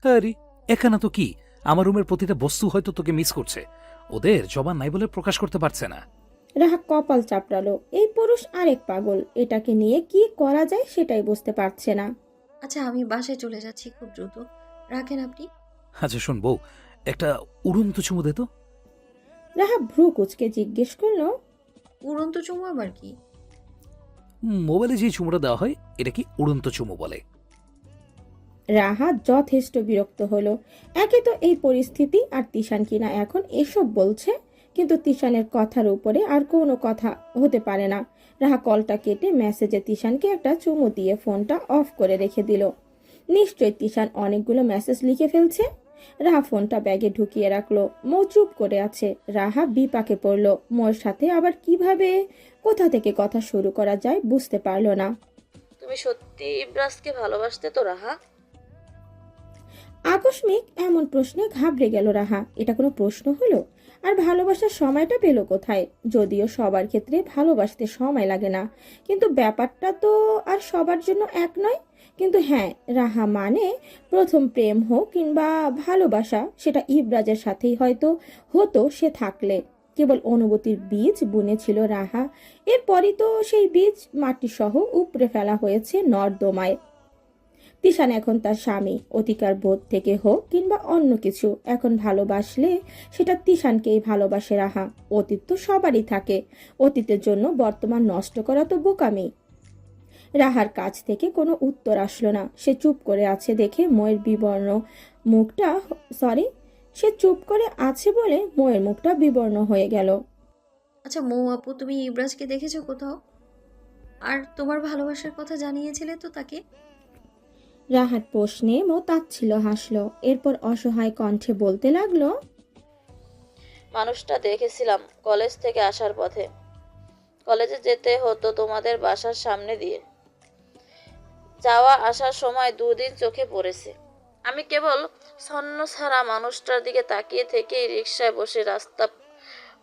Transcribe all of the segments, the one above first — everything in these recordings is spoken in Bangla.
আরে এখানে তো কি, আমার রুমের প্রতিটা বস্তু হয়তো তোকে মিস করছে, ওদের জবান নাই বলে প্রকাশ করতে পারছে না। রাহা কপাল চাপড়ালো। এই পুরুষ আরেক পাগল, এটাকে নিয়ে কি করা যায় সেটাই বুঝতে পারছে না। আচ্ছা, আমি বাসায় চলে যাচ্ছি খুব দ্রুত। রাখেন আপনি। আচ্ছা শোন বউ, একটা উড়ন্ত চুমু দে তো। রাহা ভ্রু কুচকে জিজ্ঞেস করলো, উড়ন্ত চুমু আবার কি? মোবাইলে যে চুমুটা দেওয়া হয় এটা কি উড়ন্ত চুমু বলে? রাহা যথেষ্ট বিরক্ত হলো। একে তো এই পরিস্থিতি, আর তিশান কিনা এখন এসব বলছে, কিন্তু তিশানের কথার উপরে আর কোনো কথা হতে পারে না। রাহা কলটা কেটে মেসেজে তিশানকে একটা চুমু দিয়ে ফোনটা অফ করে রেখে দিল। নিশ্চয়ই তিশান অনেকগুলো মেসেজ লিখে ফেলছে। রাহা ফোনটা ব্যাগে ঢুকিয়ে রাখলো। মৌ চুপ করে আছে। রাহা বিপাকে পড়লো। মৌর সাথে আবার কিভাবে, কোথা থেকে কথা শুরু করা যায় বুঝতে পারলো না। তুমি সত্যি ইব্রাসকে ভালোবাসতে তো রাহা? আকস্মিক এমন প্রশ্নে ঘাবড়ে গেল রাহা। এটা কোনো প্রশ্ন হলো? আর ভালোবাসার সময়টা পেল কোথায়? যদিও সবার ক্ষেত্রে ভালোবাসতে সময় লাগে না, কিন্তু ব্যাপারটা তো আর সবার জন্য এক নয়। কিন্তু হ্যাঁ, রাহা মানে প্রথম প্রেম হোক কিংবা ভালোবাসা, সেটা ইবরাজের সাথেই হয়তো হতো সে থাকলে। কেবল অনুভূতির বীজ বুনেছিল রাহা, এরপরই তো সেই বীজ মাটিসহ উপড়ে ফেলা হয়েছে নর্দমায়। তিশান এখন তার স্বামী, অধিকার বোধ থেকে হোক কিংবা অন্য কিছু, এখন ভালোবাসলে সেটা তিশানকেই ভালোবাসে রাহা। অতীত তো সবারই থাকে, অতীতের জন্য বর্তমান নষ্ট করা তো বোকামি। রাহার কাছ থেকে কোনো উত্তর আসলো না। সে চুপ করে আছে দেখে ময়ের বিবর্ণ মুখটা, সরি, সে চুপ করে আছে বলে ময়ের মুখটা বিবর্ণ হয়ে গেল। আচ্ছা মৌ আপু, তুমি ইব্রাজকে দেখেছো কোথাও? আর তোমার ভালোবাসার কথা জানিয়েছিলে তো তাকে? রাহার প্রশ্নে মো তাচ্ছিল হাসলো, এরপর অসহায় কণ্ঠে বলতে লাগলো, মানুষটা দেখেছিলাম কলেজ থেকে আসার পথে। কলেজে যেতে হতো তোমাদের বাসার সামনে দিয়ে। যাওয়া আসার সময় দুদিন চোখে পড়েছে। আমি কেবল ছন্ন ছাড়া মানুষটার দিকে তাকিয়ে থেকেই রিকশায় বসে রাস্তা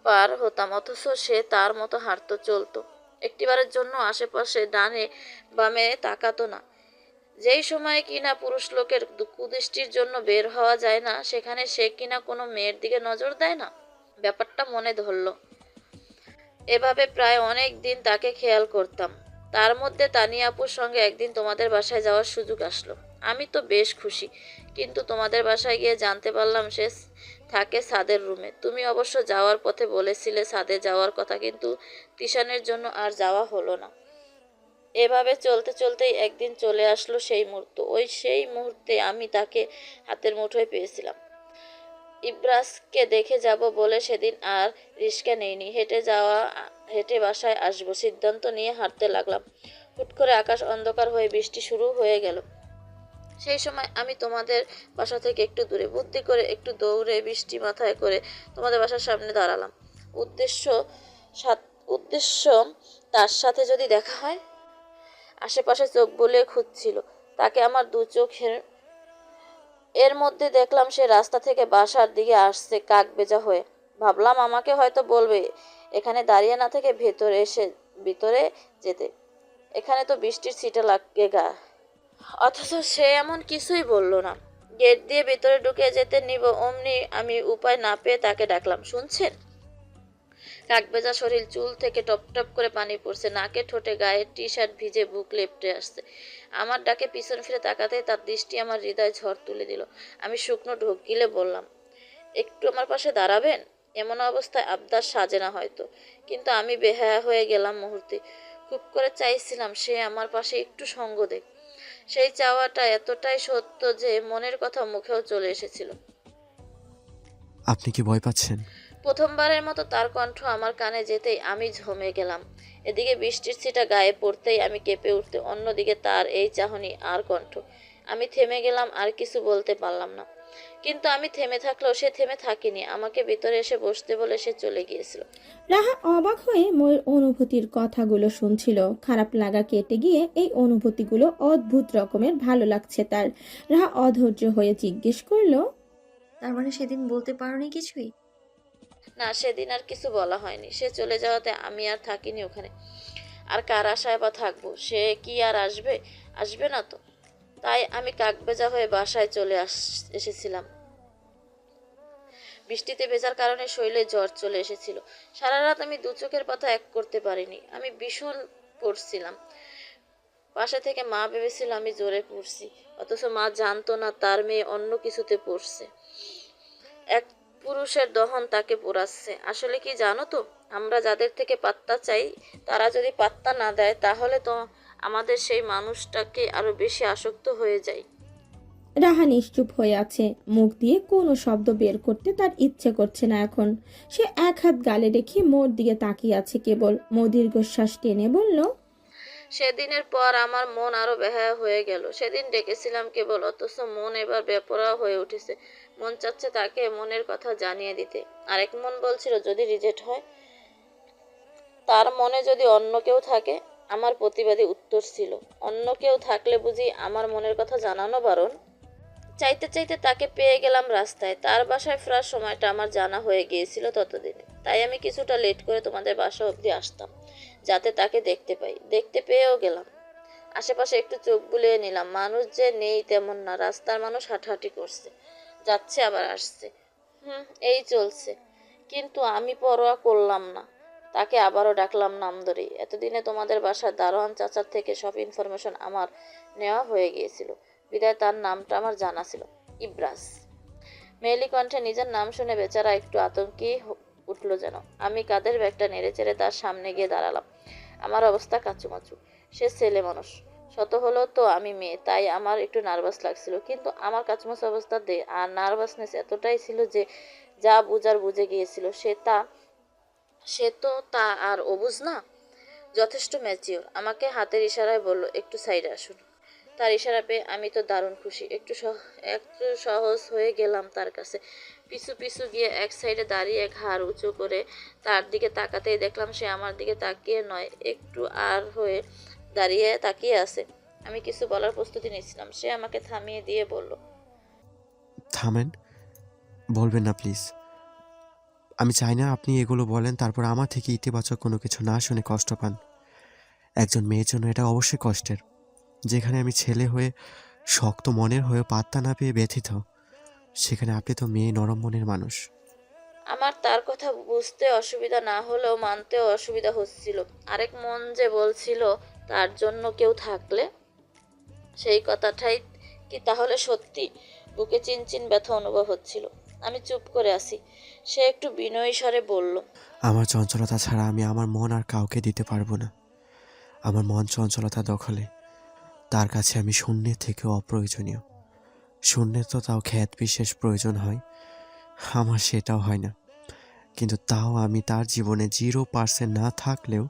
পার হতাম, অথচ সে তার মতো হাঁটতো, চলতো। একটিবারের জন্য আশেপাশে ডানে বামে তাকাতো না। যেই সময় কিনা পুরুষ লোকের কুদৃষ্টির জন্য বের হওয়া যায় না, সেখানে সে কিনা কোনো মেয়ের দিকে নজর দেয় না। ব্যাপারটা মনে ধরল। এভাবে প্রায় অনেক দিন তাকে খেয়াল করতাম। তার মধ্যে তানিয়া আপুর সঙ্গে একদিন তোমাদের বাসায় যাওয়ার সুযোগ আসলো। আমি তো বেশ খুশি, কিন্তু তোমাদের বাসায় গিয়ে জানতে পারলাম সে থাকে ছাদের রুমে। তুমি অবশ্য যাওয়ার পথে বলেছিলে ছাদে যাওয়ার কথা, কিন্তু তিশানের জন্য আর যাওয়া হলো না। এভাবে চলতে চলতেই একদিন চলে আসলো সেই মুহূর্ত। সেই মুহূর্তে আমি তাকে হাতের মুঠোয় পেয়েছিলাম। ইব্রাসকে দেখে যাব বলে সেদিন আর রিস্কা নেইনি। হেঁটে বাসায় আসবো সিদ্ধান্ত নিয়ে হাঁটতে লাগলাম। হুট করে আকাশ অন্ধকার হয়ে বৃষ্টি শুরু হয়ে গেল। সেই সময় আমি তোমাদের বাসা থেকে একটু দূরে বুদ্ধি করে একটু দৌড়ে বৃষ্টি মাথায় করে তোমাদের বাসার সামনে দাঁড়ালাম। উদ্দেশ্য উদ্দেশ্য তার সাথে যদি দেখা হয়। আশেপাশে চোখ বুলিয়ে খুঁজছিল তাকে আমার দু চোখের। এর মধ্যে দেখলাম সে রাস্তা থেকে বাসার দিকে আসছে কাক বেজা হয়ে। ভাবলাম আমাকে হয়তো বলবে এখানে দাঁড়িয়ে না থেকে ভিতরে যেতে। এখানে তো বৃষ্টির ছিটা লাগে গা। অথচ সে এমন কিছুই বলল না। গেট দিয়ে ভিতরে ঢুকে যেতে নিব অমনি আমি উপায় না পেয়ে তাকে ডাকলাম, শুনছেন? কাকভেজা শরীর, চুল থেকে টপ টপ করে পানি পড়ছে, নাকে ঠোঁটে গায়ের টি শার্ট ভিজে, বুক লেপটে আসছে। আমার ডাকে পিছন ফিরে তাকাতেই তার দৃষ্টি আমার হৃদয় ঝড় তুলে দিল। আমি শুকনো ঢোক গিলে বললাম, একটু আমার পাশে দাঁড়াবেন? এমন অবস্থায় আবদার সাজে না হয়তো, কিন্তু আমি বেহায়া হয়ে গেলাম মুহূর্তে। খুব করে চাইছিলাম সে আমার পাশে একটু সঙ্গ দেখ। সেই চাওয়াটা এতটাই সত্য যে মনের কথা মুখেও চলে এসেছিল। আপনি কি ভয় পাচ্ছেন? প্রথমবারের মতো তার কণ্ঠ আমার কানে যেতেই আমি ঝমে গেলাম। এদিকে বৃষ্টির ছিটা গায়ে পড়তেই আমি কেঁপে উঠতে, অন্যদিকে তার এই চাহনি আর কণ্ঠ। আমি থেমে গেলাম, আর কিছু বলতে পারলাম না। কিন্তু আমি থেমে থাকলেও সে থেমে থাকেনি। আমাকে ভিতরে এসে বসতে বলে সে চলে গিয়েছিল। রাহা অবাক হয়ে ময়ের অনুভূতির কথাগুলো শুনছিল। খারাপ লাগা কেটে গিয়ে এই অনুভূতিগুলো অদ্ভুত রকমের ভালো লাগছে তার। রাহা অধৈর্য হয়ে জিজ্ঞেস করলো, তার মানে সেদিন বলতে পারোনি কিছুই? না, সেদিন আর কিছু বলা হয়নি। সে চলে যাওয়াতে আমি আর থাকিনি ওখানে। আর কার আশায় বা থাকবো? সে কি আর আসবে? আসবে না তো। তাই আমি কাকভেজা হয়ে বাসায় চলে এসেছিলাম। বৃষ্টিতে ভেজার কারণে শরীরে জ্বর চলে এসেছিল। সারা রাত আমি দু চোখের পাতা এক করতে পারিনি। আমি ভীষণ পড়ছিলাম। পাশে থেকে মা ভেবেছিল আমি জোরে পড়ছি, অথচ মা জানতো না তার মেয়ে অন্য কিছুতে পড়ছে। এক পুরুষের দহন তাকে পোড়াচ্ছে। আসলে কি জানো তো, আমরা যাদের থেকে পাত্তা চাই তারা যদি পাত্তা না দেয়, তাহলে তো আমাদের সেই মানুষটাকে আরো বেশি আসক্ত হয়ে যায়। রাহা নিশ্চুপ হয়ে আছে, মুখ দিয়ে কোনো শব্দ বের করতে তার ইচ্ছে করছে না এখন। সে এক হাত গালে রেখে মোর দিকে তাকিয়ে আছে কেবল। মো দীর্ঘশ্বাস টেনে বলল, সেদিনের পর আমার মন আরো বেহায়া হয়ে গেল। সেদিন ডেকেছিলাম কেবল, অথচ মন এবার বেপরোয়া হয়ে উঠেছে। মন চাচ্ছে তাকে মনের কথা জানিয়ে দিতে, আরেক মন বলছিল যদি রিজেক্ট হয়, তার মনে যদি অন্য কেউ থাকে। আমার প্রতিবাদী উত্তর ছিল, অন্য কেউ থাকলে বুঝি আমার মনের কথা জানানো বারণ? চাইতে চাইতে তাকে পেয়ে গেলাম রাস্তায়। তার বাসায় ফেরার সময়টা আমার জানা হয়ে গিয়েছিল ততদিনে। তাই আমি কিছুটা লেট করে তোমাদের বাসা অবধি আসতাম, যাতে তাকে দেখতে পাই। দেখতে পেয়েও গেলাম। আশেপাশে একটু চোখ বুলিয়ে নিলাম। মানুষ যে নেই তেমন না, রাস্তার মানুষ হাঁটাহাঁটি করছে, যাচ্ছে আবার আসছে। এই চলছে। কিন্তু আমি পরোয়া করলাম না। তাকে আবারও ডাকলাম নাম ধরেই। এতদিনে তোমাদের বাসার দারোয়ান চাচার থেকে সব ইনফরমেশন আমার নেওয়া হয়ে গিয়েছিল, বিদায় তার নামটা আমার জানা ছিল, ইব্রাস। মেয়েলি কণ্ঠে নিজের নাম শুনে বেচারা একটু আতঙ্কি উঠল যেন। আমি কাঁধের ব্যাগটা নেড়ে চেড়ে তার সামনে গিয়ে দাঁড়ালাম। আমার অবস্থা কাচুমাচু। সে ছেলে মানুষ, শত হলো তো আমি মেয়ে, তাই আমার একটু নার্ভাস লাগছিল। কিন্তু আমার কাচুমাচু অবস্থা আর নার্ভাসনেস এতটাই ছিল যে যা বুঝার বুঝে গিয়েছিল। সে তো তা আর অবুঝ না, যথেষ্ট ম্যাচিওর। আমাকে হাতের ইশারায় বলল, একটু সাইডে আসুন। তার ইশারা পেয়ে আমি তো দারুণ খুশি। একটু সহজ হয়ে গেলাম তার কাছে। পিছু পিছু গিয়ে এক সাইডে দাঁড়িয়ে ঘাড় উঁচু করে তার দিকে তাকাতেই দেখলাম সে আমার দিকে তাকিয়ে নয়, একটু আর হয়ে দাঁড়িয়ে তাকিয়ে আছে। আমি কিছু বলার প্রস্তুতি নিচ্ছিলাম, সে আমাকে থামিয়ে দিয়ে বলল, থামেন, বলবেন না প্লিজ। আমি চাই না আপনি এগুলো বলেন তারপর আমার থেকে ইতিবাচক কোনো কিছু না শুনে কষ্ট পান। একজন মেয়ের জন্য এটা অবশ্যই কষ্টের। যেখানে আমি ছেলে হয়ে শক্ত মনের হয়ে পাত্তা না পেয়ে ব্যথিত, সেখানে আপনি তো মেয়ে নরম মনের মানুষ। আমার তার কথা বুঝতে অসুবিধা না হলেও মানতেও অসুবিধা হচ্ছিল। আরেক মন যে বলছিল তার জন্য কেউ থাকলে, সেই কথাটাই কি তাহলে সত্যি? বুকে চিনচিন ব্যথা অনুভব হচ্ছিল। আমি চুপ করে আছি। সে একটু বিনয়ী স্বরে বলল, আমার চঞ্চলতা ছাড়া আমি আমার মন আর কাউকে দিতে পারবো না। আমার মন চঞ্চলতা দখলে, তার কাছে আমি শূন্যের থেকেও অপ্রয়োজনীয়। শূন্যের তো তাও খ্যাত বিশেষ প্রয়োজন হয়, আমার সেটাও হয় না। কিন্তু তাও আমি তার জীবনে 0% না থাকলেও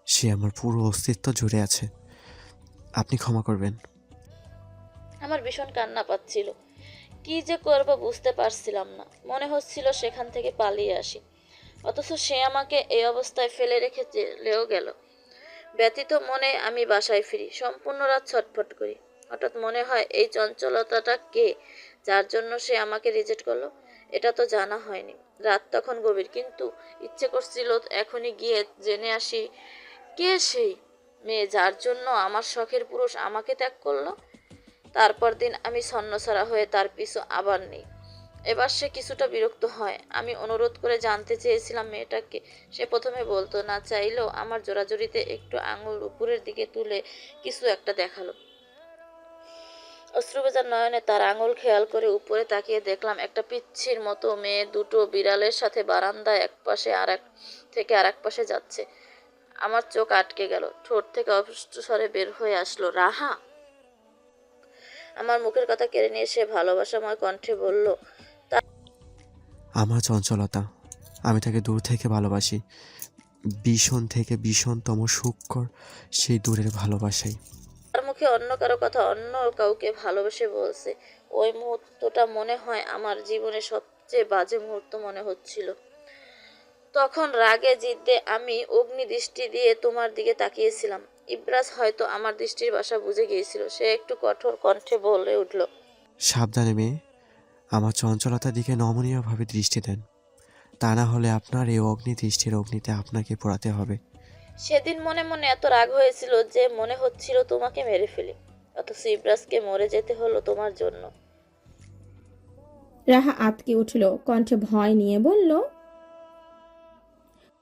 সে আমার পুরো অস্তিত্ব জুড়ে আছে। আপনি ক্ষমা করবেন। আমার ভীষণ কান্না পাচ্ছিল। কি যে করব বুঝতে পারছিলাম না। মনে হচ্ছিল সেখান থেকে পালিয়ে আসি, অথচ সে আমাকে এই অবস্থায় ফেলে রেখে চলেও গেল। ব্যথিত মনে আমি বাসায় ফিরি। সম্পূর্ণ রাত ছটফট করি। হঠাৎ মনে হয়, এই চঞ্চলতাটা কে, যার জন্য সে আমাকে রিজেক্ট করলো? এটা তো জানা হয়নি। রাত তখন গভীর, কিন্তু ইচ্ছে করছিল এখনই গিয়ে জেনে আসি কে সেই মেয়ে যার জন্য আমার শখের পুরুষ আমাকে ত্যাগ করলো। তারপর দিন আমি ছন্নছাড়া হয়ে তার পিছু আবার নেই। এবার সে কিছুটা বিরক্ত হয়। আমি অনুরোধ করে জানতে চেয়েছিলাম মেয়েটাকে। সে প্রথমে বলতো না, চাইলেও আমার জোরাজুরিতে একটু আঙুল উপরের দিকে তুলে কিছু একটা দেখালো। অশ্রুভেজা নয়নে তার আঙুল খেয়াল করে উপরে তাকিয়ে দেখলাম একটা পিচ্ছির মতো মেয়ে দুটো বিড়ালের সাথে বারান্দায় এক পাশে আর এক পাশে যাচ্ছে। আমার চোখ আটকে গেল। ঠোঁট থেকে অস্পষ্ট স্বরে বের হয়ে আসলো, রাহা। আমার মুখের কথা কেড়ে নিয়ে সে ভালোবাসাময় কণ্ঠে বলল, আমার চঞ্চলতা, আমি তাকে দূর থেকে ভালোবাসি। ভীষণ থেকে ভীষণতম সুখকর সেই দূরের ভালোবাসাই। তার মুখে অন্য কারো কথা অন্য কাউকে ভালোবেসে বলছে। ওই মুহূর্তটা মনে হয় আমার জীবনের সবচেয়ে বাজে মুহূর্ত মনে হচ্ছিল। তখন রাগে জিদ্দে আমি অগ্নি দৃষ্টি দিয়ে তোমার দিকে তাকিয়েছিলাম। ইব্রাস হয়তো আমার দৃষ্টির ভাষা বুঝে গিয়েছিল। সে একটু কঠোর কণ্ঠে বলে উঠল, সাবধানে মেয়ে, আমার চঞ্চলতার দিকে নমনীয়ভাবে দৃষ্টি দেন, তা না হলে আপনার এই অগ্নি দৃষ্টির অগ্নিতে আপনাকে পোড়াতে হবে। সেদিন মনে মনে এত রাগ হয়েছিল যে মনে হচ্ছিল তোমাকে মেরে ফেলি। অথচ ইব্রাজকে মরে যেতে হলো তোমার জন্য। রাহা আঁতকে উঠল, কণ্ঠে ভয় নিয়ে বলল,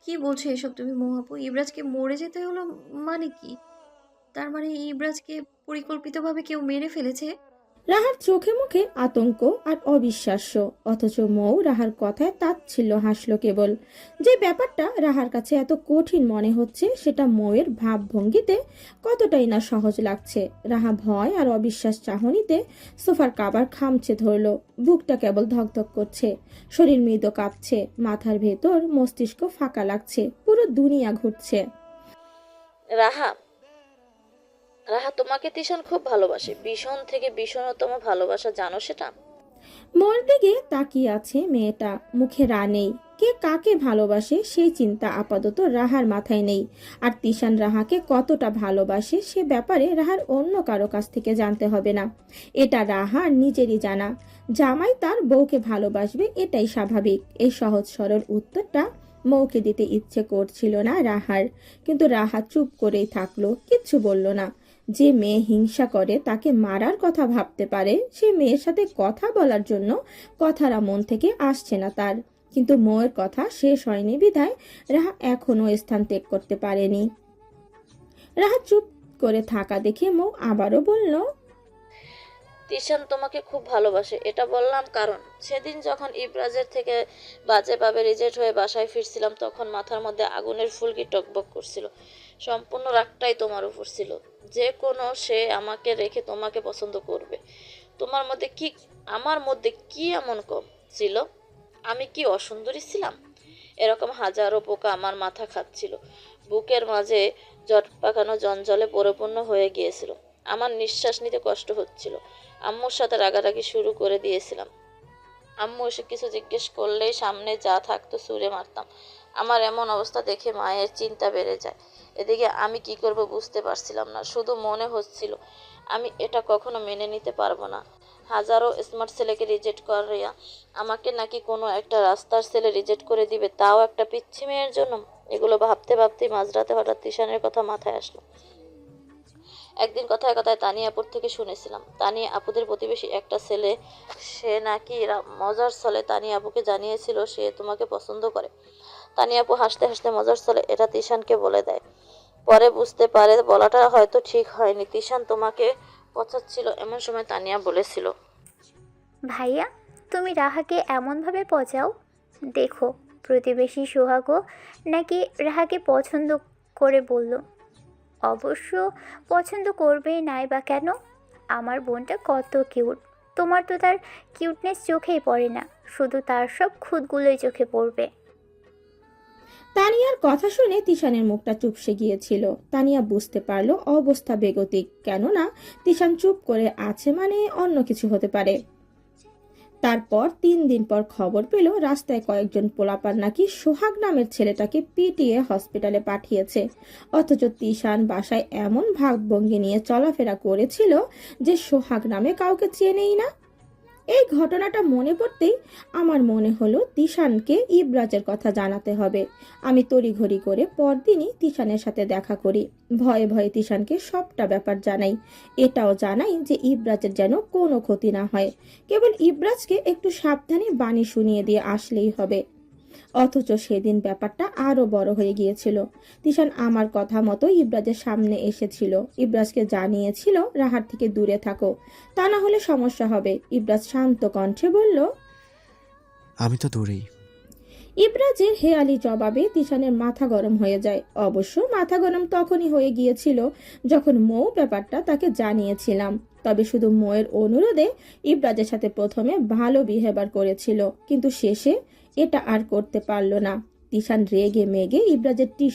কি বলছো এসব তুমি মহাপু? ইবরাজকে মরে যেতে হলো মানে কি? তার মানে ইবরাজকে পরিকল্পিতভাবে কেউ মেরে ফেলেছে? রাহার চোখে মুখে আতঙ্ক আর অবিশ্বাস্য, অথচ মৌ রাহার কথায় তাচ্ছিল্য হাসল কেবল। যে ব্যাপারটা রাহার কাছে এত কঠিন মনে হচ্ছে সেটা মৌয়ের ভাবভঙ্গিতে কতটাই না সহজ লাগছে। রাহা ভয় আর অবিশ্বাস চাহনিতে সোফার কাবার খামচে ধরল, বুকটা কেবল ধকধক করছে, শরীর মৃদু কাঁপছে, মাথার ভেতর মস্তিষ্ক ফাঁকা লাগছে, পুরো দুনিয়া ঘুরছে। রাহা, রাহা তোমাকে তিশান খুব ভালোবাসে, ভীষণ থেকে ভীষণতম ভালোবাসা, জানো সেটা? মোর দিকে তাকিয়ে আছে মেয়েটা, মুখে রা নেই। কে কাকে ভালোবাসে সেই চিন্তা আপাতত রাহার মাথায় নেই। আর তিশান রাহাকে কতটা ভালোবাসে সে ব্যাপারে রাহার অন্য কারো কাছ থেকে জানতে হবে না, এটা রাহার নিজেরই জানা। জামাই তার বউকে ভালোবাসবে এটাই স্বাভাবিক। এই সহজ সরল উত্তরটা মৌকে দিতে ইচ্ছে করছিল না রাহার, কিন্তু রাহা চুপ করেই থাকলো, কিচ্ছু বলল না। যে মেয়ে হিংসা করে তাকে মারার কথা ভাবতে পারে, সে মেয়ের সাথে কথা বলার জন্য কথারা মন থেকে আসছে না তার। কিন্তু মৌয়ের কথা শেষ হয়নি বিধায় রাহা এখনো স্থান ত্যাগ করতে পারেনি। রাহা চুপ করে থাকা দেখে মৌ আবারও বলল, তিশান তোমাকে খুব ভালোবাসে, এটা বললাম কারণ সেদিন যখন ইব্রাজের থেকে বাজেভাবে রিজেক্ট হয়ে বাসায় ফিরছিলাম তখন মাথার মধ্যে আগুনের ফুলকি টকবক করছিল। সম্পূর্ণ রাগটাই তোমার উপর ছিল, যে কোনো সে আমাকে রেখে তোমাকে পছন্দ করবে। তোমার মধ্যে কি, আমার মধ্যে কি এমন কম ছিল? আমি কি অসুন্দরী ছিলাম? এরকম হাজারো পোকা আমার মাথা খাচ্ছিল, বুকের মাঝে জট পাকানো জঞ্জলে পরিপূর্ণ হয়ে গিয়েছিল। আমার নিঃশ্বাস নিতে কষ্ট হচ্ছিল। আম্মুর সাথে রাগারাগি শুরু করে দিয়েছিলাম। আম্মু এসে কিছু জিজ্ঞেস করলেই সামনে যা থাকতো ছুঁড়ে মারতাম। আমার এমন অবস্থা দেখে মায়ের চিন্তা বেড়ে যায়। এদিকে আমি কি করব বুঝতে পারছিলাম না, শুধু মনে হচ্ছিল আমি এটা কখনো মেনে নিতে পারবো না। হাজারো স্মার্ট ছেলেকে রিজেক্ট করিয়া আমাকে নাকি কোনো একটা রাস্তার ছেলে রিজেক্ট করে দিবে, তাও একটা পিচ্ছি মেয়ের জন্য। এগুলো ভাবতে ভাবতেই মাঝরাতে হঠাৎ তিশানের কথা মাথায় আসলো। একদিন কথায় কথায় তানিয়া আপুর থেকে শুনেছিলাম, তানিয়া আপুদের প্রতিবেশী একটা ছেলে, সে নাকি মজার ছলে তানিয়া আপুকে জানিয়েছিল সে তোমাকে পছন্দ করে। তানিয়া আপু হাসতে হাসতে মজার ছলে এটা তিশানকে বলে দেয়। পরে বুঝতে পারে বলাটা হয়তো ঠিক হয়নি, তিশান তোমাকে পচাচ্ছিল। এমন সময় তানিয়া বলেছিল, ভাইয়া, তুমি রাহাকে এমনভাবে পচাও, দেখো প্রতিবেশী সোহাগও নাকি রাহাকে পছন্দ করে বলল। অবশ্য পছন্দ করবেই নাই বা কেন, আমার বোনটা কত কিউট, তোমার তো তার কিউটনেস চোখেই পড়ে না, শুধু তার সব খুঁতগুলোই চোখে পড়বে। তানিয়ার কথা শুনে তিশানের মুখটা চুপসে গিয়েছিল। তানিয়া বুঝতে পারলো অবস্থা বেগতিক, কেননা তিশান চুপ করে আছে মানে অন্য কিছু হতে পারে। তারপর 3 দিন পর খবর পেল রাস্তায় কয়েকজন পোলাপান নাকি সোহাগ নামের ছেলেটাকে পিটিয়ে হসপিটালে পাঠিয়েছে। অথচ তিশান বাসায় এমন ভাবভঙ্গি নিয়ে চলাফেরা করেছিল যে সোহাগ নামে কাউকে চেনেই না। এই ঘটনাটা মনে পড়তেই আমার মনে হলো তিশানকে ইব্রাজের কথা জানাতে হবে। আমি তড়িঘড়ি করে পরদিনই তিশানের সাথে দেখা করি, ভয়ে ভয়ে তিশানকে সবটা ব্যাপার জানাই। এটাও জানাই যে ইব্রাজের যেন কোনো ক্ষতি না হয়, কেবল ইব্রাজকে একটু সাবধানে বাণী শুনিয়ে দিয়ে আসলেই হবে। অথচ সেদিন ব্যাপারটা আরো বড় হয়ে গিয়েছিল। তিশান আমার কথা মতো ইব্রাজের সামনে এসেছিল, ইব্রাজকে জানিয়েছিল রাহার থেকে দূরে থাকো, তা না হলে সমস্যা হবে। ইব্রাজ শান্ত কণ্ঠে বলল, আমি তো দূরেই। ইব্রাজের হেয়ালি জবাবে তিশানের মাথা গরম হয়ে যায়। অবশ্য মাথা গরম তখনই হয়ে গিয়েছিল যখন মৌ ব্যাপারটা তাকে জানিয়েছিলাম। তবে শুধু মৌয়ের অনুরোধে ইব্রাজের সাথে প্রথমে ভালো বিহেভিয়ার করেছিল, কিন্তু শেষে এটা আর করতে পারলো না। তিশান রেগে মেগে ইব্রাজের টি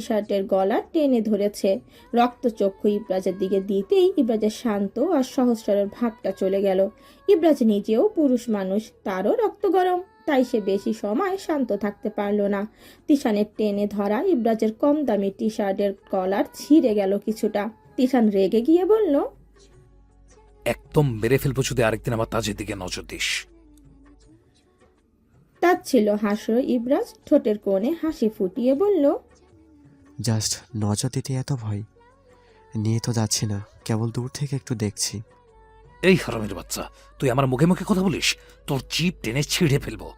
শার্টের গলা টেনে ধরেছে। রক্তচক্ষু ইব্রাজের দিকে দিতেই ইব্রাজের শান্ত আর সহজ সরল ভাবটা চলে গেল। ইব্রাজ নিজেও পুরুষ মানুষ, তারও রক্ত গরম, তাই সে বেশি সময় শান্ত থাকতে পারল না। তিশানের টেনে ধরা ইব্রাজের কম দামি টি শার্টের কলার ছিঁড়ে গেল কিছুটা। তিশান রেগে গিয়ে বলল, একদম মেরে ফেলবো যদি আরেকদিন আমার তাজের দিকে নজর দিস। তাচ্ছিল হাসল ইব্রাজ, ঠোঁটের কোণে হাসি ফুটিয়ে বলল, জাস্ট নজর দিতে এত ভয়? নিয়ে তো যাচ্ছি না, কেবল দূর থেকে একটু দেখছি। এই হারামের বাচ্চা, তুই আমার মুখে মুখে কথা বলিস, তোর জিভ টেনে ছিঁড়ে ফেলবো।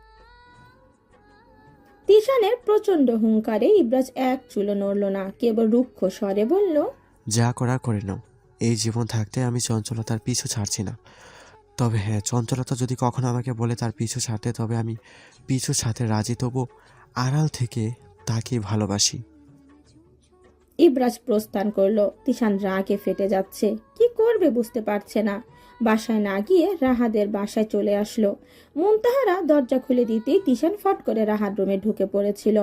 তিশানের প্রচন্ড হুঙ্কারে ইবরাজ এক চুলো নড়ল না, কেবল রুক্ষ স্বরে বলল, যা করার করে নাও। এই জীবন থাকতে আমি চঞ্চলতার পিছু ছাড়ছি না। তবে হ্যাঁ, চঞ্চলতা যদি কখনো আমাকে বলে তার পিছু ছাড়তে, তবে আমি পিছু ছাড়তে রাজি, তবু আড়াল থেকে তাকে ভালোবাসি। ইবরাজ প্রস্থান করলো। তিশান রাগে ফেটে যাচ্ছে, কি করবে বুঝতে পারছে না। বাসায় না গিয়ে রাহাদের বাসায় চলে আসলো। মুনতাহারা দরজা খুলে দিতেই তিশান ফট করে রাহার রুমে ঢুকে পড়েছিল।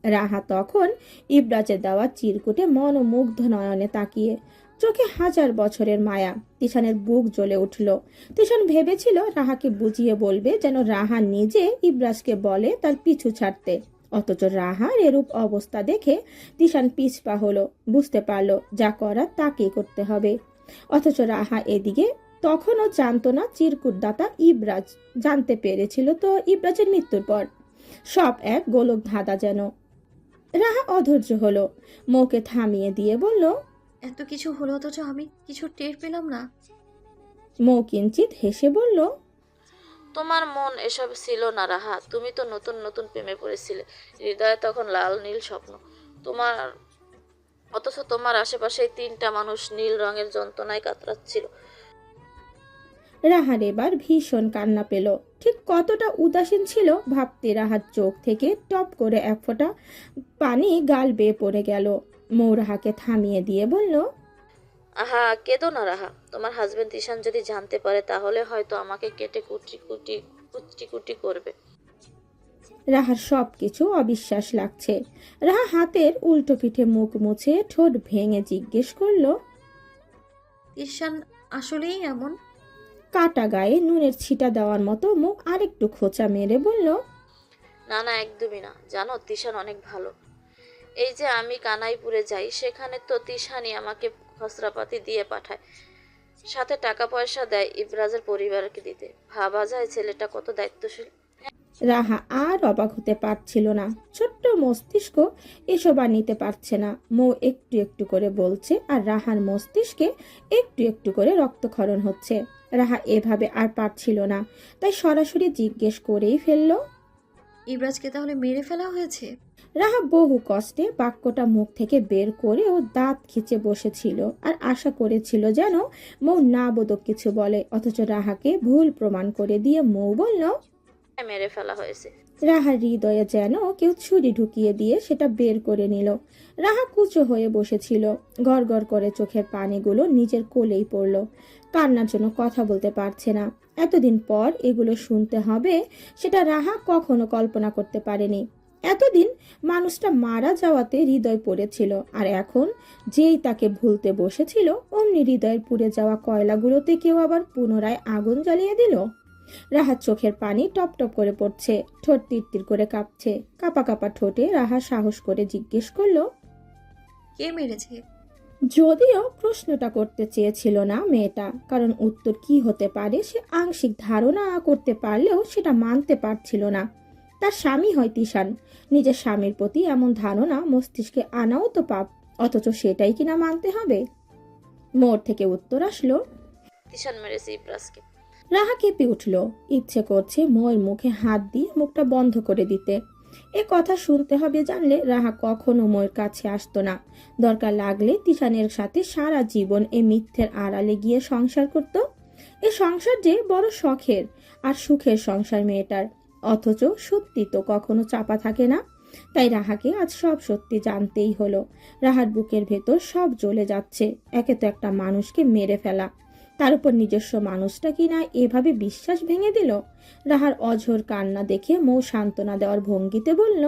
রাহা তখন ইবরাজের দেওয়া চিরকুটে মনোমুগ্ধ নয়নে তাকিয়ে, চোখে হাজার বছরের মায়া। তিশানের বুক জ্বলে উঠল। তিশান ভেবেছিল রাহাকে বুঝিয়ে বলবে, যেন রাহা নিজে ইবরাজকে বলে তার পিছু ছাড়তে। অথচ রাহার এরূপ অবস্থা দেখে তিশান পিছপা হলো। বুঝতে পারলো যা করার তাকেই করতে হবে। অথচ রাহা এদিকে তখনও জানতো না চিরকুটদাতা ইবরাজ। জানতে পেরেছিল তো ইবরাজের মৃত্যুর পর। সব এক গোলক ধাঁধা যেন। রাহা অধৈর্য হলো, মৌকে থামিয়ে দিয়ে বলল, এত কিছু হলো অথচ আমি কিছু টের পেলাম না। মৌ কিঞ্চিত হেসে বলল, তোমার মন এসব ছিল না রাহা, তুমি তো নতুন নতুন প্রেমে পড়েছিলে, হৃদয়ে তখন লাল নীল স্বপ্ন তোমার। অথচ তোমার আশেপাশে তিনটা মানুষ নীল রঙের যন্ত্রণায় কাতরাচ্ছিল। রাহার এবার ভীষণ কান্না পেল। ঠিক কতটা উদাসীন ছিল ভাবতে রাহার চোখ থেকে টপ করে এক ফোঁটা পানি গাল বেয়ে পড়ে গেল। মৌ রাহাকে থামিয়ে দিয়ে বলল, আহা, কেঁদো না রাহা, তোমার হাজবেন্ড তিশান যদি জানতে পারে তাহলে হয়তো আমাকে কেটে কুটি কুটি কুচি কুটি করবে। রাহার সব কিছু অবিশ্বাস লাগছে। রাহা হাতের উল্টো পিঠে মুখ মুছে ঠোঁট ভেঙে জিজ্ঞেস করলো, ঈশান আসলেই এমন? কাটা গায়ে নুনের ছিটা দেওয়ার মতো মুখ আরেকটু খোঁচা মেরে বলল, না না, একদমই না, জানো তিশান অনেক ভালো। এই যে আমি কানাইপুরে যাই, সেখানে তো তিশানই আমাকে খসড়াপাতি দিয়ে পাঠায়, সাথে টাকা পয়সা দেয় ইবরাজের পরিবারকে দিতে। ভাবা যায় ছেলেটা কত দায়িত্বশীল। রাহা আর অবাক হতে পারছিল না। ছোট্ট মস্তিষ্ক এসব আর নিতে পারছে না। মৌ একটু একটু করে বলছে, আর রাহার মস্তিষ্কে একটু একটু করে রক্তক্ষরণ হচ্ছে। রাহা এভাবে আর পারছিল না, তাই সরাসরি জিজ্ঞেস করেই ফেলল, ইবরাজকে তাহলে মেরে ফেলা হয়েছে? রাহা বহু কষ্টে বাক্যটা মুখ থেকে বের করে ও দাঁত খিচে বসেছিল, আর আশা করেছিল যেন মৌ না বোধক কিছু বলে। অথচ রাহাকে ভুল প্রমাণ করে দিয়ে মৌ বলল, মেরে ফেলা হয়েছে। রাহার হৃদয়ে যেন কেউ ছুরি ঢুকিয়ে দিয়ে সেটা বের করে নিল। রাহা কুচো হয়ে বসেছিল, গড় গড় করে চোখের পানিগুলো নিজের কোলেই পড়ল। কান্নার জন্য কথা বলতে পারছে না। এতদিন পর এগুলো শুনতে হবে, সেটা রাহা কখনো কল্পনা করতে পারেনি। এতদিন মানুষটা মারা যাওয়াতে হৃদয় পড়েছিল, আর এখন যেই তাকে ভুলতে বসেছিল অমনি হৃদয়ের পুড়ে যাওয়া কয়লাগুলোতে কেউ আবার পুনরায় আগুন জ্বালিয়ে দিল। রাহার চোখের পানি টপ টপ করে পড়ছে, ঠোঁট টিরটির করে কাঁপছে। কাঁপা কাঁপা ঠোঁটে রাহা সাহস করে জিজ্ঞেস করলো, কে মেরেছে? যদিও প্রশ্নটা করতে চেয়েছিল না মেয়েটা, কারণ উত্তর কি হতে পারে সে আংশিক ধারণা করতে পারলেও সেটা মানতে পারছিল না। তার স্বামী হয় তিশান, নিজের স্বামীর প্রতি এমন ধারণা মস্তিষ্কে আনাও তো পাপ, অথচ সেটাই কিনা মানতে হবে। মোড় থেকে উত্তর আসলো, তিশান মেরেছে ইবরাজকে। রাহা কেঁপে উঠল। ইচ্ছে করছে ময়ের মুখে হাত দিয়ে মুখটা বন্ধ করে দিতে। এ কথা শুনতে হবে জানলে রাহা কখনো ময়ের কাছে আসতো না। দরকার লাগলে তিশানের সাথে সারা জীবন এ মিথ্যের আড়ালে গিয়ে সংসার করত। এ সংসার যে বড় শখের আর সুখের সংসার মেয়েটার, অথচ সত্যি তো কখনো চাপা থাকে না। তাই রাহাকে আজ সব সত্যি জানতেই হলো। রাহার বুকের ভেতর সব জ্বলে যাচ্ছে। একে তো একটা মানুষকে মেরে ফেলা, তার উপর নিজস্ব মানুষটা কিনা এভাবে বিশ্বাস ভেঙে দিল। রাহার অঝোর কান্না দেখে মৌ সান্ত্বনা দেওয়ার ভঙ্গিতে বলল,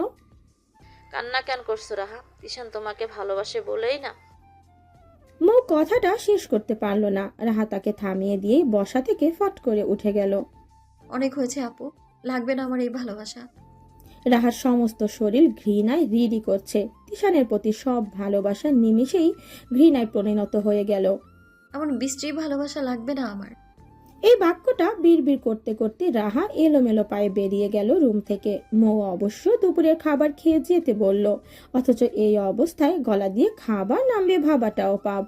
কান্না কেন করছো রাহা? তিশান তোমাকে ভালোবাসে বলেই না। মৌ কথাটা শেষ করতে পারল না। রাহা তাকে থামিয়ে দিয়ে বসা থেকে ফট করে উঠে গেল। অনেক হয়েছে আপু, লাগবে না আমার এই ভালোবাসা। রাহার সমস্ত শরীর ঘৃণায় রিরি করছে। তিশানের প্রতি সব ভালোবাসা নিমিষেই ঘৃণায় পরিণত হয়ে গেল। এমন বিশ্রী ভালোবাসা লাগবে না আমার। এই বাক্যটা বিড়বিড় করতে করতে রাহা এলোমেলো পায়ে বেরিয়ে গেল রুম থেকে। মৌ অবশ্য দুপুরের খাবার খেয়ে যেতে বলল, অথচ এই অবস্থায় গলা দিয়ে খাবার নামবে ভাবাটাও পাপ।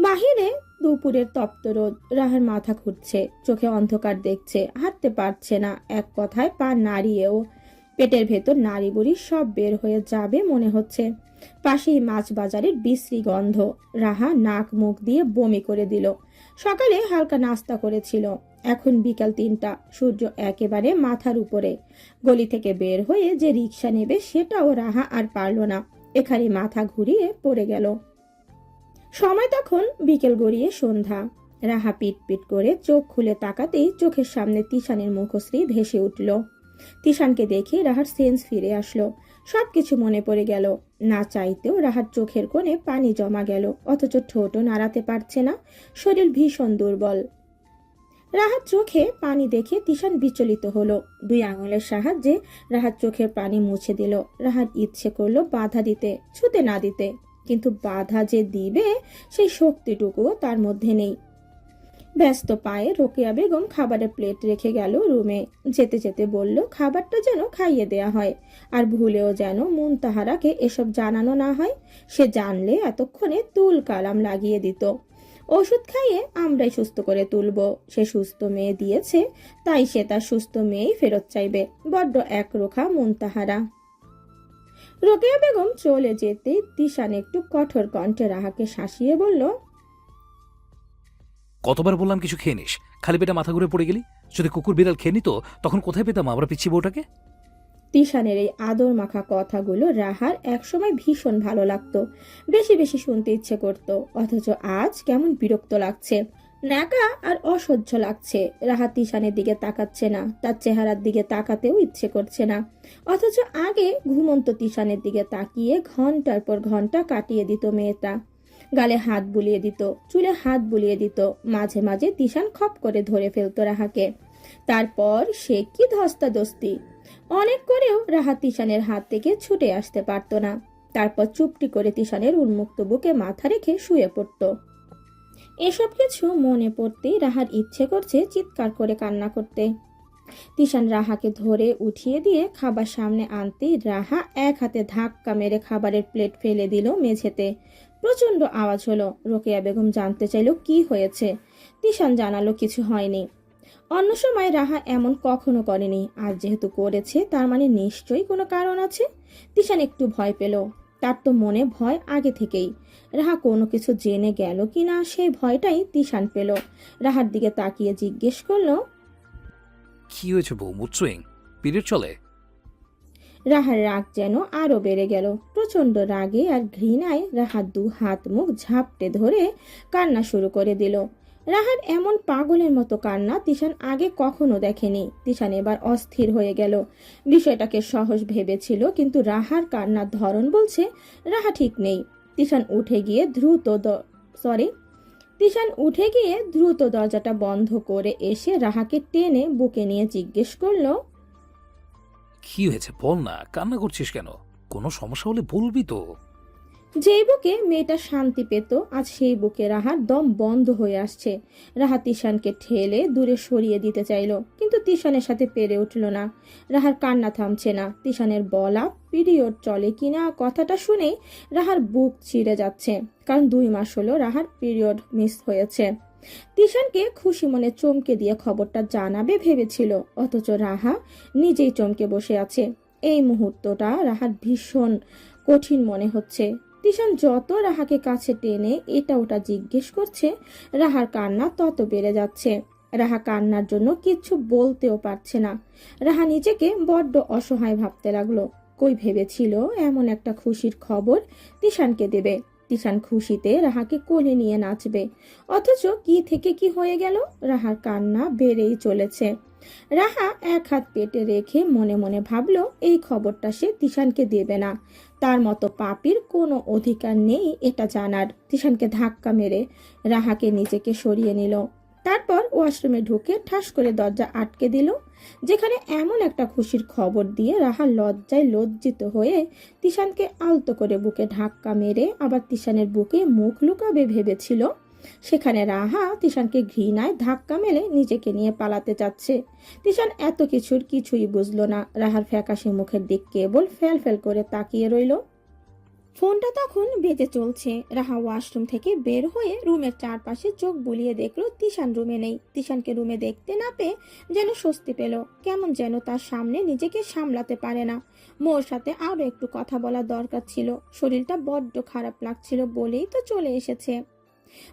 বাহিরে দুপুরের তপ্ত রোদ। রাহার মাথা ঘুরছে, চোখে অন্ধকার দেখছে, হাঁটতে পারছে না, এক কথায় পা নাড়িয়েও পেটের ভেতর নাড়ি বুড়ি সব বের হয়ে যাবে মনে হচ্ছে। পাশেই মাছ বাজারের বিশ্রী গন্ধ। রাহা নাক মুখ দিয়ে বমি করে দিল। সকালে হালকা নাস্তা করেছিল, এখন বিকাল 3টা, সূর্য একেবারে মাথার উপরে। গলি থেকে বের হয়ে যে রিক্সা নেবে সেটাও রাহা আর পারল না, এখানে মাথা ঘুরিয়ে পড়ে গেল। সময় তখন বিকেল গড়িয়ে সন্ধ্যা। রাহা পিট পিট করে চোখ খুলে তাকাতেই চোখের সামনে তিশানের মুখশ্রী ভেসে উঠল। তিশানকে দেখে রাহার সেন্স ফিরে আসলো, সবকিছু মনে পড়ে গেল। না চাইতেও রাহার চোখের কোণে পানি জমা গেল, অথচ ঠোঁটও নাড়াতে পারছে না, শরীর ভীষণ দুর্বল। রাহার চোখে পানি দেখে তিশান বিচলিত হলো, 2 আঙুলের সাহায্যে রাহার চোখের পানি মুছে দিল। রাহার ইচ্ছে করলো বাধা দিতে, ছুতে না দিতে, কিন্তু বাধা যে দিবে সেই শক্তিটুকুও তার মধ্যে নেই। ব্যস্ত পায়ে রোকেয়া বেগম খাবারের প্লেট রেখে গেল রুমে। যেতে যেতে বলল খাবারটা যেন খাইয়ে দেয়া হয়, আর ভুলেও যেন মুনতাহারাকে এসব জানানো না হয়। সে জানলে এতক্ষণে তুল কালাম লাগিয়ে দিত। ওষুধ খাইয়ে আমরাই সুস্থ করে তুলব। সে সুস্থ মেয়ে দিয়েছে, তাই সে তার সুস্থ মেয়েই ফেরত চাইবে। বড্ড একরোখা মুনতাহারা। রোকেয়া বেগম চলে যেতে তিশান একটু কঠোর কণ্ঠে রাহাকে শাসিয়ে বলল, কতবার বললাম কিছু খেয়ে নিস, খালি পেটে মাথা ঘুরে পড়ে গেলি। যদি কুকুর বিড়াল খেয়ে নিত তখন কোথায় পেতাম আমরা পিচ্ছি বউটাকে? তিশানের এই আদর মাখা কথাগুলো রাহার একসময় ভীষণ ভালো লাগতো, বেশি বেশি শুনতে ইচ্ছে করত, অথচ আজ কেমন বিরক্ত লাগছে, ন্যাকা আর অসহ্য লাগছে। রাহা তিশানের দিকে তাকাচ্ছে না, তার চেহারার দিকে তাকাতেও ইচ্ছে করছে না, অথচ আগে ঘুমন্ত তিশানের দিকে তাকিয়ে ঘন্টার পর ঘন্টা কাটিয়ে দিত মেয়েটা। গালে হাত বুলিয়ে দিত, চুলে হাত বুলিয়ে দিত, মাঝে মাঝে তিশান খপ করে ধরে ফেলতো রাহাকে। তারপর সে কি ধস্তাধস্তি, অনেক করেও রাহা তিশানের হাত থেকে ছুটে আসতে পারত না। তারপর চুপটি করে তিশানের উন্মুক্ত বুকে মাথা রেখে শুয়ে পড়ত। এসব কিছু মনে পড়তেই রাহার ইচ্ছে করছে চিৎকার করে কান্না করতে। তিশান রাহাকে ধরে উঠিয়ে দিয়ে খাবার সামনে আনতেই রাহা এক হাতে ধাক্কা মেরে খাবারের প্লেট ফেলে দিল মেঝেতে। প্রচন্ড আওয়াজ হলো। রোকেয়া বেগম জানতে চাইল কি হয়েছে। তিশান জানালো কিছু হয়নি। অন্য সময় রাহা এমন কখনো করেনি, আজ যেহেতু করেছে তার মানে নিশ্চয়ই কোনো কারণ আছে। তিশান একটু ভয় পেল, তার তো মনে ভয় আগে থেকেই। রাহা কোনো কিছু জেনে গেল কিনা সেই ভয়টাই তিশান পেল। রাহার দিকে তাকিয়ে জিজ্ঞেস করলো, কি হয়েছে বউ, মুড সুইং, পিরিয়ড চলে? রাহার রাগ যেন আরো বেড়ে গেল। প্রচন্ড রাগে আর ঘৃণায় রাহার 2 হাত মুখ ঝাপটে ধরে কান্না শুরু করে দিল। রাহার এমন পাগলের মতো কান্না তিশান আগে কখনো দেখেনি। তিশান এবার অস্থির হয়ে গেল। বিষয়টাকে সহজ ভেবেছিল, কিন্তু রাহার কান্নার ধরন বলছে রাহা ঠিক নেই। তিশান উঠে গিয়ে দ্রুত দরজাটা বন্ধ করে এসে রাহাকে টেনে বুকে নিয়ে জিজ্ঞেস করলো, কি হয়েছে বল না, কান্না করছিস কেন? কোনো সমস্যা হলে বলবি তো। যেই বুকে মেয়েটা শান্তি পেত, আজ সেই বুকে রাহার দম বন্ধ হয়ে আসছে। রাহা তিশানকে ঠেলে দূরে সরিয়ে দিতে চাইল, কিন্তু তিশানের সাথে পেরে উঠল না। রাহার কান্না থামছে না। তিশানের বলা পিরিয়ড চলে কিনা কথাটা শুনে রাহার বুক ছিঁড়ে যাচ্ছে, কারণ 2 মাস হলো রাহার পিরিয়ড মিস হয়েছে। তিশানকে খুশি মনে চমকে দিয়ে খবরটা জানাবে ভেবেছিল, অথচ রাহা নিজেই চমকে বসে আছে। এই মুহূর্তটা রাহার ভীষণ কঠিন মনে হচ্ছে। তিশান যত রাহাকে কাছে টেনে এটা ওটা জিজ্ঞেস করছে, রাহার কান্না তত বেড়ে যাচ্ছে। রাহা কান্নার জন্য কিচ্ছু বলতেও পারছে না। রাহা নিজেকে বড্ড অসহায় ভাবতে লাগলো। কই ভেবেছিল এমন একটা খুশির খবর তিশানকে দেবে, তিশান খুশিতে রাহাকে কোলে নিয়ে নাচবে, অথচ কি থেকে কি হয়ে গেল। রাহার কান্না বেড়েই চলেছে। রাহা এক হাত পেটে রেখে মনে মনে ভাবলো এই খবরটা সে তিশানকে দেবে না। তার মতো পাপীর কোনো অধিকার নেই এটা জানার। তিশানকে ধাক্কা মেরে রাহাকে নিজেকে সরিয়ে নিল। তারপর ওয়াশরুমে ঢুকে ঠাস করে দরজা আটকে দিল। যেখানে এমন একটা খুশির খবর দিয়ে রাহা লজ্জায় লজ্জিত হয়ে তিশানকে আলতো করে বুকে ধাক্কা মেরে আবার তিশানের বুকে মুখ লুকাবে ভেবেছিল, সেখানে রাহা তিশানকে ঘৃণায় ধাক্কা মেলে নিজেকে নিয়ে পালাতে চাচ্ছে। তিশান এত কিছুই বুঝলো না। রাহার ফ্যাকাশে মুখের দিক কেবল ফ্যাল ফ্যাল করে তাকিয়ে রইল। ফোনটা তখন বেজে চলছে। রাহা ওয়াশরুম থেকে বের হয়ে রুমের চারপাশে চোখ বুলিয়ে দেখলো তিশান রুমে নেই। তিশানকে রুমে দেখতে না পেয়ে যেন স্বস্তি পেল। কেমন যেন তার সামনে নিজেকে সামলাতে পারে না। মোর সাথে আরো একটু কথা বলা দরকার ছিল। শরীরটা বড্ড খারাপ লাগছিল বলেই তো চলে এসেছে।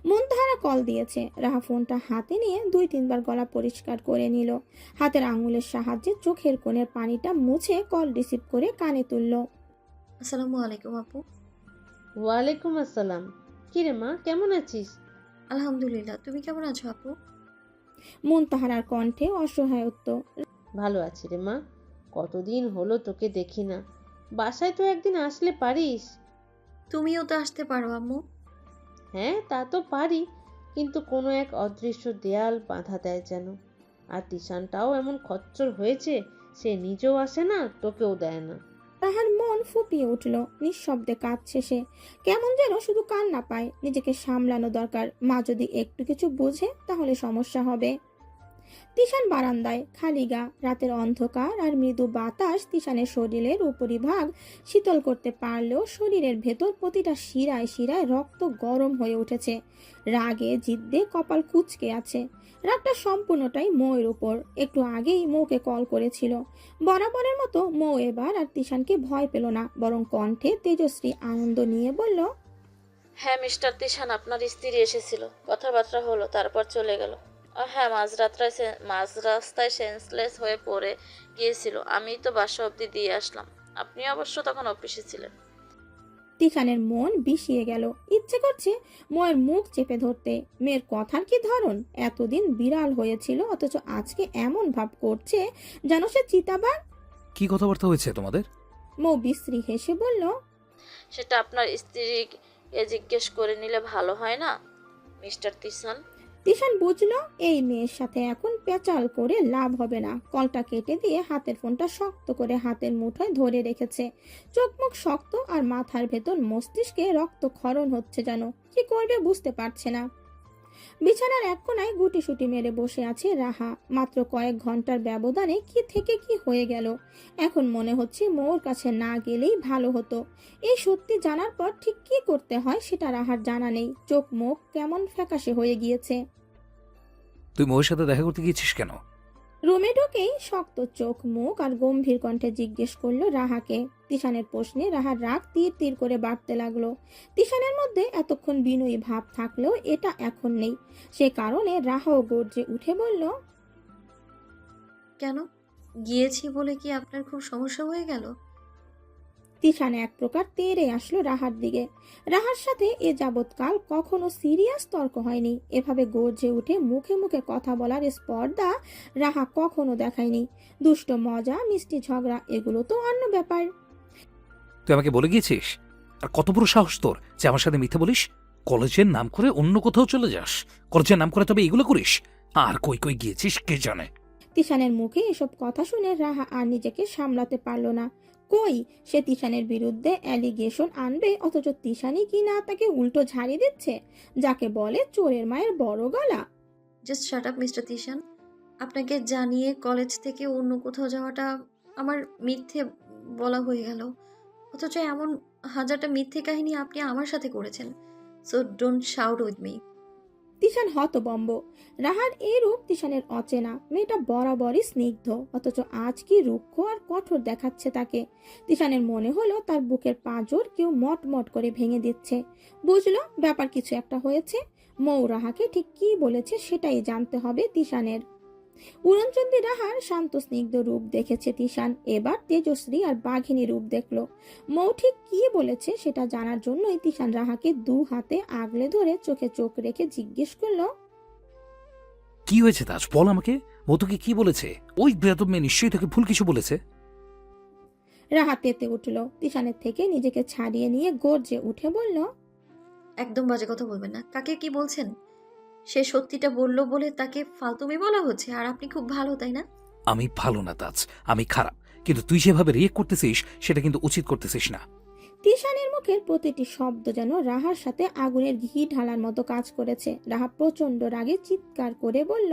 মন্তাহারা কল দিয়েছে। রাহা ফোনটা হাতে নিয়ে 2-3 বার গলা পরিষ্কার করে নিল। হাতের আঙুলের সাহায্যে চোখের কোণের পানিটা মুছে কল রিসিভ করে কানে তুলল। আসসালামু আলাইকুম আপু। ওয়ালাইকুম আসসালাম। কিরে মা, কেমন আছিস? আলহামদুলিল্লাহ, তুমি কেমন আছো আপু? মন্তাহারার কণ্ঠে অসহায়ত্ব। ভালো আছি রে মা। কতদিন হলো তোকে দেখি না। বাসায় তো একদিন আসলে পারিস। তুমিও তো আসতে পারো আম্মু। হ্যাঁ, তা তো পারি, কিন্তু কোনো এক অদৃশ্য দেয়াল বাধা দেয় যেন। আর তিশানটাও এমন খচ্চর হয়েছে, সে নিজেও আসে না, তোকেও দেয় না। রাহার মন ফুপিয়ে উঠল। নিঃশব্দে কাঁদছে সে। কেমন যেন শুধু কান্না পায়। নিজেকে সামলানো দরকার। মা যদি একটু কিছু বোঝে তাহলে সমস্যা হবে। তিশান বারান্দায়, খালি গা, রাতের অন্ধকার আর মৃদু বাতাস তিশানের শরীরের উপরিভাগ শীতল করতে পারলেও শরীরের ভেতর প্রতিটা শিরায় শিরায় রক্ত গরম হয়ে উঠেছে। রাগে জিদ্দে কপাল কুঁচকে আছে। রাগটা সম্পূর্ণটাই মৌয়ের উপর। একটু আগেই মৌকে কল করেছিল। বরাবরের মতো মৌ এবার আর তিশানকে ভয় পেল না, বরং কণ্ঠে তেজশ্রী আনন্দ নিয়ে বলল, হ্যাঁ মিস্টার তিশান, আপনার স্ত্রী এসেছিল, কথাবার্তা হলো, তারপর চলে গেল। হ্যাঁ, মাঝ রাস্তায় সেন্সলেস হয়ে পড়ে গিয়েছিল। আমি তো বাসা অবধি দিয়ে আসলাম। আপনি অবশ্য তখন অফিসে ছিলেন। তিশানের মন বিষিয়ে গেল। ইচ্ছে করছে ময়ের মুখ চেপে ধরতে। মেয়ের কথার কি ধরন! এতদিন বিড়াল হয়েছিল, অথচ আজকে এমন ভাব করছে যেন সে চিতাবাঘ। কি কথাবার্তা হয়েছে তোমাদের? মৌ বিশ্রী হেসে বলল, সেটা আপনার স্ত্রীকে জিজ্ঞেস করে নিলে ভালো হয় না মিস্টার তিশান? তিশান বুঝলো এই মেয়ের সাথে এখন পেঁচাল করে লাভ হবে না। কলটা কেটে দিয়ে হাতের ফোনটা শক্ত করে হাতের মুঠোয় ধরে রেখেছে। চোখ মুখ শক্ত আর মাথার ভেতর মস্তিষ্কে রক্তক্ষরণ হচ্ছে যেন। কি করবে বুঝতে পারছে না। বিছানার এক কোনায় গুটিসুটি মেরে বসে আছে রাহা। মাত্র কয়েক ঘন্টার ব্যবধানে কি থেকে কি হয়ে গেল। এখন মনে হচ্ছে মোর কাছে না গেলেই ভালো হতো। এই সত্যি জানার পর ঠিক কি করতে হয় সেটা রাহার জানা নেই। চোখ মুখ কেমন ফ্যাকাশে হয়ে গিয়েছে। তুই মৌয়ের সাথে দেখা করতে গিয়েছিস কেন? রুমে ঢুকেই শক্ত চোখ মুখ আর গম্ভীর কণ্ঠে জিজ্ঞেস করলো রাহাকে। তিশানের প্রশ্নে রাহার রাগ তীর তীর করে বাড়তে লাগলো। তিশানের মধ্যে এতক্ষণ বিনয়ী ভাব থাকলেও এটা এখন নেই। সে কারণে রাহাও গর্জে উঠে বলল, কেন? গিয়েছি বলে কি আপনার খুব সমস্যা হয়ে গেল? তিশান এক প্রকার তেড়ে আসলো রাহার দিকে। রাহার সাথে এ যাবৎকাল কখনো সিরিয়াস তর্ক হয়নি। এভাবে গর্জে উঠে মুখে মুখে কথা বলার স্পর্ধা রাহা কখনো দেখায়নি। দুষ্ট মজা মিষ্টি ঝগড়া এগুলো তো অন্য ব্যাপার। তুই আমাকে বলে গিয়েছিস? আর কত বড় সাহস তোর যে আমার সাথে মিথ্যে বলিস? কলেজের নাম করে অন্য কোথাও চলে যাস, কলেজের নাম করে তবে এগুলো করিস? আর কই কই গিয়েছিস কে জানে। তিশানের মুখে এসব কথা শুনে রাহা আর নিজেকে সামলাতে পারল না। কই, সে তিশানের বিরুদ্ধে অ্যালিগেশন আনবে, অথচ তিশানি কি না তাকে উল্টো ঝাড়ি দিচ্ছে। যাকে বলে চোরের মায়ের বড় গলা। Just shut up mister Tishan. আপনাকে জানিয়ে কলেজ থেকে অন্য কোথাও যাওয়াটা আমার মিথ্যে বলা হয়ে গেল, অথচ এমন হাজারটা মিথ্যে কাহিনী আপনি আমার সাথে করেছেন। So don't shout with me. Tishan হতবম্ব। রাহার এই রূপ তিশানের অচেনা। মেয়েটা বরাবরই স্নিগ্ধ, অথচ আজ কি রুক্ষ আর কঠোর দেখাচ্ছে তাকে। তিশানের মনে হলো তার বুকের পাঁজর কেউ মটমট করে ভেঙে দিচ্ছে। বুঝলো ব্যাপার কিছু একটা হয়েছে। মৌ রাহাকে ঠিক কি বলেছে সেটাই জানতে হবে তিশানের। উড়নচন্ডী রাহার শান্ত স্নিগ্ধ রূপ দেখেছে তিশান, এবার তেজশ্রী আর বাঘিনী রূপ দেখলো। মৌ ঠিক কি বলেছে সেটা জানার জন্যই তিশান রাহাকে 2 হাতে আগলে ধরে চোখে চোখ রেখে জিজ্ঞেস করলো, কি হয়েছে তাজ, বল আমাকে। ও তোকে কি বলেছে? ওই বেয়াদব মেয়ে নিশ্চয়ই তোকে ভুল কিছু বলেছে। রাহা তেতে উঠল। তিশানের থেকে নিজেকে ছাড়িয়ে নিয়ে গর্জে উঠে বলল, একদম বাজে কথা বলবেন না। কাকে কি বলছেন? সে সত্যিটা বললো বলে তাকে ফালতুমি বলা হচ্ছে, আর আপনি খুব ভালো, তাই না? আমি ভালো না তাজ, আমি খারাপ। কিন্তু তুই যেভাবে রিয়েক্ট করতেছিস সেটা কিন্তু উচিত করতেছিস না। তিশানের মুখের প্রতিটি শব্দ যেন রাহার সাথে আগুনের ঘি ঢালার মতো কাজ করেছে। রাহা প্রচন্ড রাগে চিৎকার করে বলল,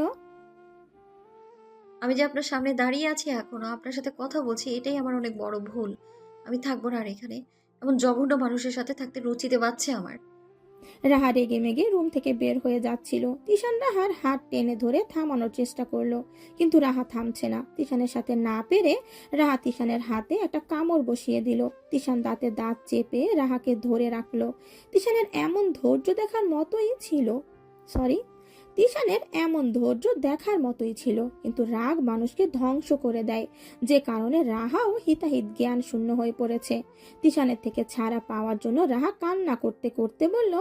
আমি যে আপনার সামনে দাঁড়িয়ে আছি, এখনো আপনার সাথে কথা বলছি, এটাই আমার অনেক বড় ভুল। আমি থাকবো না আর এখানে। এমন জঘন্য মানুষের সাথে থাকতে রুচিতে বাচ্ছে আমার। রাহা রেগে মেগে রুম থেকে বের হয়ে যাচ্ছিল। তিশান রাহার হাত টেনে ধরে থামানোর চেষ্টা করলো, কিন্তু রাহা থামছে না। তিশানের সাথে না পেরে রাহা তিশানের হাতে একটা কামড় বসিয়ে দিল। তিশান দাঁতে দাঁত চেপে রাহাকে ধরে রাখলো। তিশানের এমন ধৈর্য দেখার মতোই ছিল তিশানের এমন ধৈর্য দেখার মতোই ছিল, কিন্তু রাগ মানুষকে ধ্বংস করে দেয়, যে কারণে রাহাও হিতাহিত জ্ঞান শূন্য হয়ে পড়েছে। তিশানের থেকে ছাড়া পাওয়ার জন্য রাহা কান্না করতে করতে বলল,